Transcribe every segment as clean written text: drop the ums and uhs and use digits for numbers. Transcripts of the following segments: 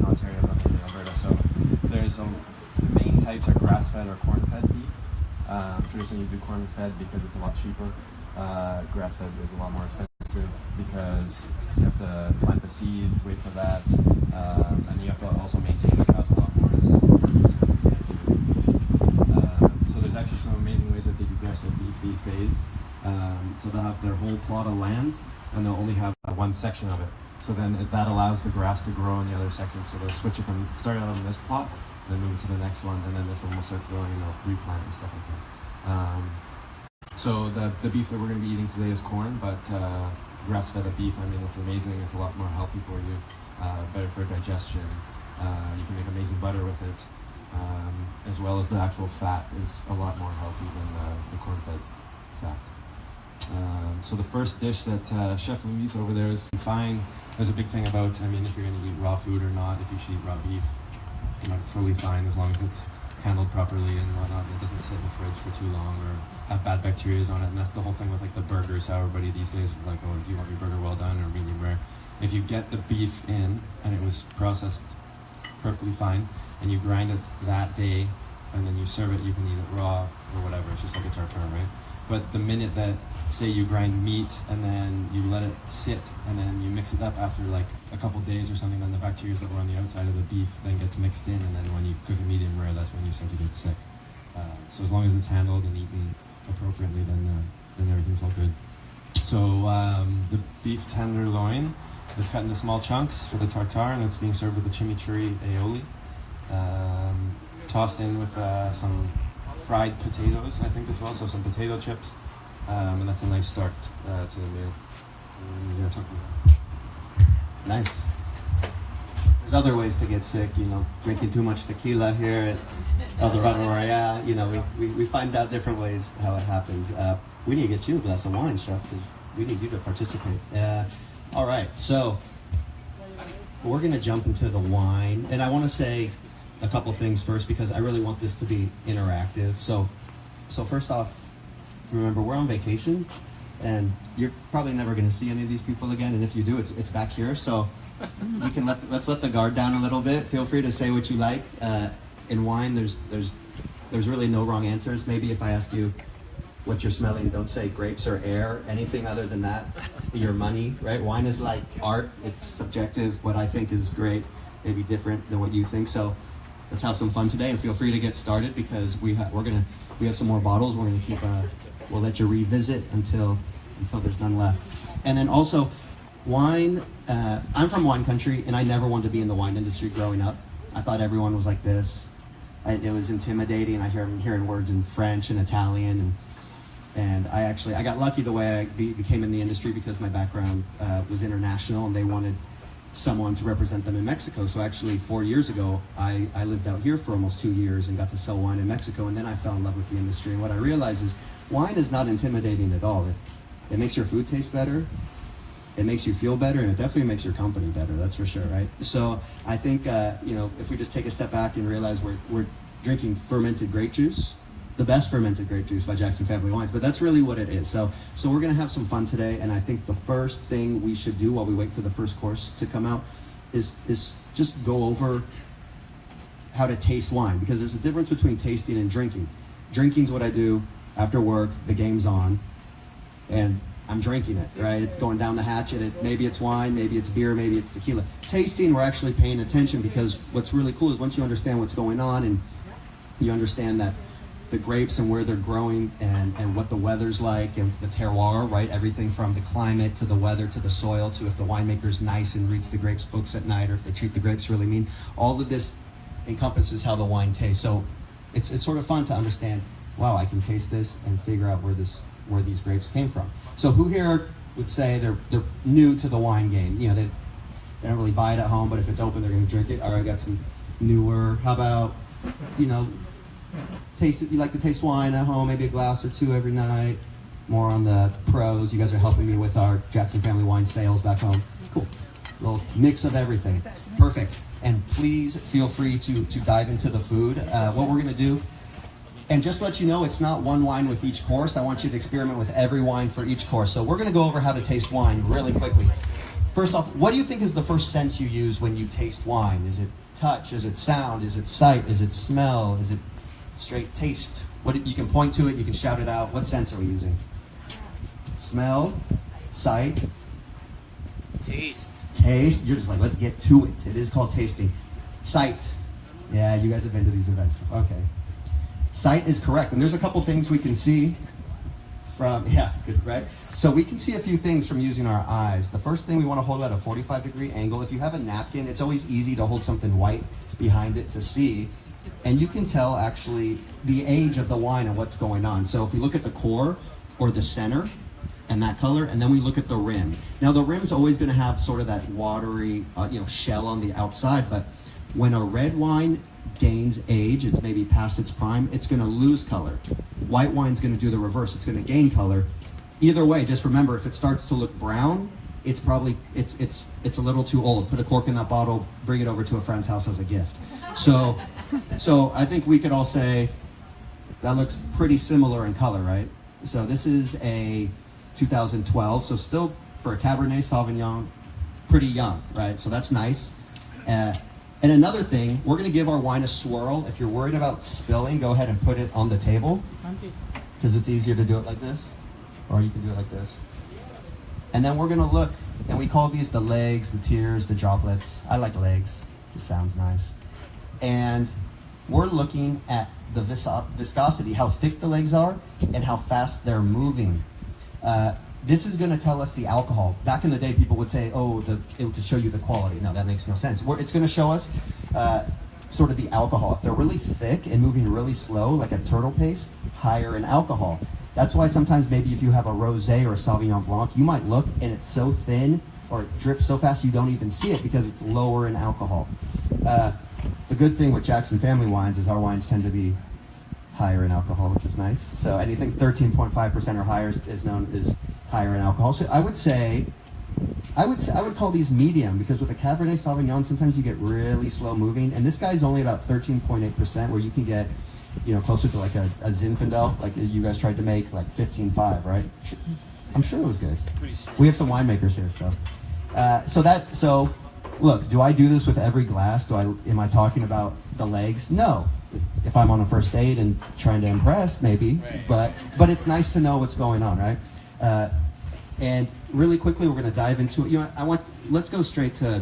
Ontario than in Alberta. So there's the main types are grass-fed or corn-fed beef. Traditionally you do corn-fed because it's a lot cheaper. Grass-fed is a lot more expensive because you have to plant the seeds, wait for that, and you have to also maintain the cows a lot more. So there's actually some amazing ways that they do grass-fed beef these days. So they'll have their whole plot of land, and they'll only have one section of it. So then that allows the grass to grow in the other section. So they'll switch it from starting out on this plot, then move to the next one, and then this one will start growing, and they'll replant and stuff like that. So the beef that we're going to be eating today is corn, but grass-fed beef, I mean, it's amazing. It's a lot more healthy for you, better for digestion. You can make amazing butter with it, as well as the actual fat is a lot more healthy than the corn-fed fat. So the first dish that Chef Louise over there is fine. There's a big thing about, I mean, if you're going to eat raw food or not, if you should eat raw beef, it's totally fine as long as it's handled properly and whatnot. It doesn't sit in the fridge for too long or have bad bacteria on it. And that's the whole thing with like the burgers, how everybody these days is like, oh, do you want your burger well done or medium rare? If you get the beef in and it was processed perfectly fine and you grind it that day and then you serve it, you can eat it raw or whatever. It's just like a tartare, right? But the minute that, say you grind meat and then you let it sit and then you mix it up after like a couple days or something, then the bacteria that were on the outside of the beef then gets mixed in, and then when you cook it medium rare, that's when you start to get sick. So as long as it's handled and eaten appropriately, then everything's all good. So the beef tenderloin is cut into small chunks for the tartare, and it's being served with the chimichurri aioli, tossed in with some fried potatoes, I think, as well, so some potato chips, and that's a nice start to the meal. Nice. There's other ways to get sick, you know, drinking too much tequila here at El Dorado Royale, you know, we find out different ways how it happens. We need to get you a glass of wine, Chef, because we need you to participate. All right, so we're going to jump into the wine, and I want to say a couple things first because I really want this to be interactive. So first off, remember we're on vacation, and you're probably never going to see any of these people again. And if you do, it's back here. So you can let's let the guard down a little bit. Feel free to say what you like. In wine, there's really no wrong answers. Maybe if I ask you what you're smelling, don't say grapes or air. Anything other than that, your money, right? Wine is like art. It's subjective. What I think is great may be different than what you think. So let's have some fun today, and feel free to get started because we have some more bottles. We're gonna keep. We'll let you revisit until there's none left. And then also, wine. I'm from wine country, and I never wanted to be in the wine industry growing up. I thought everyone was like this. It was intimidating. I hearing words in French and Italian, and I got lucky the way I became in the industry because my background was international, and they wanted someone to represent them in Mexico. So actually 4 years ago, I lived out here for almost 2 years and got to sell wine in Mexico, and then I fell in love with the industry. And what I realized is wine is not intimidating at all. It makes your food taste better, it makes you feel better, and it definitely makes your company better, that's for sure, right? So I think, if we just take a step back and realize we're drinking fermented grape juice, the best fermented grape juice by Jackson Family Wines, but that's really what it is. So we're gonna have some fun today, and I think the first thing we should do while we wait for the first course to come out is just go over how to taste wine, because there's a difference between tasting and drinking. Drinking's what I do after work, the game's on, and I'm drinking it, right? It's going down the hatch, and maybe it's wine, maybe it's beer, maybe it's tequila. Tasting, we're actually paying attention, because what's really cool is once you understand what's going on and you understand that the grapes and where they're growing and what the weather's like and the terroir, right? Everything from the climate to the weather to the soil to if the winemaker's nice and reads the grapes books at night or if they treat the grapes really mean. All of this encompasses how the wine tastes. So it's sort of fun to understand, wow, I can taste this and figure out where these grapes came from. So who here would say they're new to the wine game? You know, they don't really buy it at home, but if it's open, they're going to drink it. All right, I got some newer. How about, taste it? You like to taste wine at home, maybe a glass or two every night. More on the pros. You guys are helping me with our Jackson Family Wine sales back home. Cool. A little mix of everything. Perfect. And please feel free to dive into the food. What we're going to do, and just let you know, it's not one wine with each course. I want you to experiment with every wine for each course. So we're going to go over how to taste wine really quickly. first off, what do you think is the first sense you use when you taste wine? Is it touch? Is it sound? Is it sight? Is it smell? Is it straight taste? You can point to it, you can shout it out. What sense are we using? Smell, sight, Taste. taste. You're just like, let's get to it. It is called tasting. Sight. Yeah, you guys have been to these events. Okay. Sight is correct. And there's a couple things we can see from, yeah, good, right? So we can see a few things from using our eyes. The first thing, we want to hold at a 45-degree angle. If you have a napkin, it's always easy to hold something white behind it to see. And you can tell actually the age of the wine and what's going on. So if we look at the core or the center and that color, and then we look at the rim. Now the rim's always going to have sort of that watery shell on the outside, but when a red wine gains age, it's maybe past its prime, it's going to lose color. White wine's going to do the reverse. It's going to gain color. Either way, just remember, if it starts to look brown, it's probably it's a little too old. Put a cork in that bottle, bring it over to a friend's house as a gift. So I think we could all say that looks pretty similar in color, right? So this is a 2012, so still for a Cabernet Sauvignon, pretty young, right? So that's nice. And another thing, we're going to give our wine a swirl. If you're worried about spilling, go ahead and put it on the table, because it's easier to do it like this, or you can do it like this. And then we're going to look, and we call these the legs, the tears, the droplets. I like legs, just sounds nice. And we're looking at the viscosity, how thick the legs are, and how fast they're moving. This is going to tell us the alcohol. Back in the day, people would say, oh, it would show you the quality. No, that makes no sense. It's going to show us sort of the alcohol. If they're really thick and moving really slow, like at turtle pace, higher in alcohol. That's why sometimes maybe if you have a rosé or a Sauvignon Blanc, you might look and it's so thin or it drips so fast you don't even see it because it's lower in alcohol. The good thing with Jackson family wines is our wines tend to be higher in alcohol, which is nice. So anything 13.5% or higher is known as higher in alcohol. So I would call these medium, because with a Cabernet Sauvignon, sometimes you get really slow moving, and this guy's only about 13.8%, where you can get, closer to like a Zinfandel, like you guys tried to make, like 15.5, right? I'm sure it was good. We have some winemakers here, so look, do I do this with every glass? Am I talking about the legs? No. If I'm on a first date and trying to impress, maybe, right. but it's nice to know what's going on, right? And really quickly, we're going to dive into it. Let's go straight to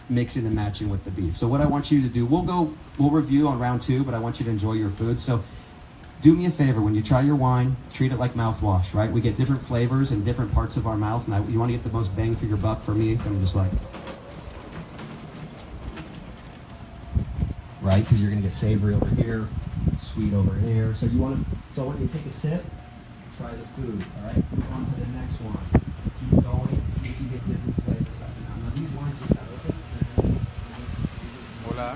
mixing and matching with the beef. So what I want you to do, we'll review on round 2, but I want you to enjoy your food. So do me a favor, when you try your wine, treat it like mouthwash, right? We get different flavors in different parts of our mouth, and you want to get the most bang for your buck. For me, I'm just like, right? Because you're going to get savory over here, sweet over here. So I want you to take a sip, try the food, all right? Move on to the next one. Keep going, see if you get different flavors. Now these wines just got open. Hola.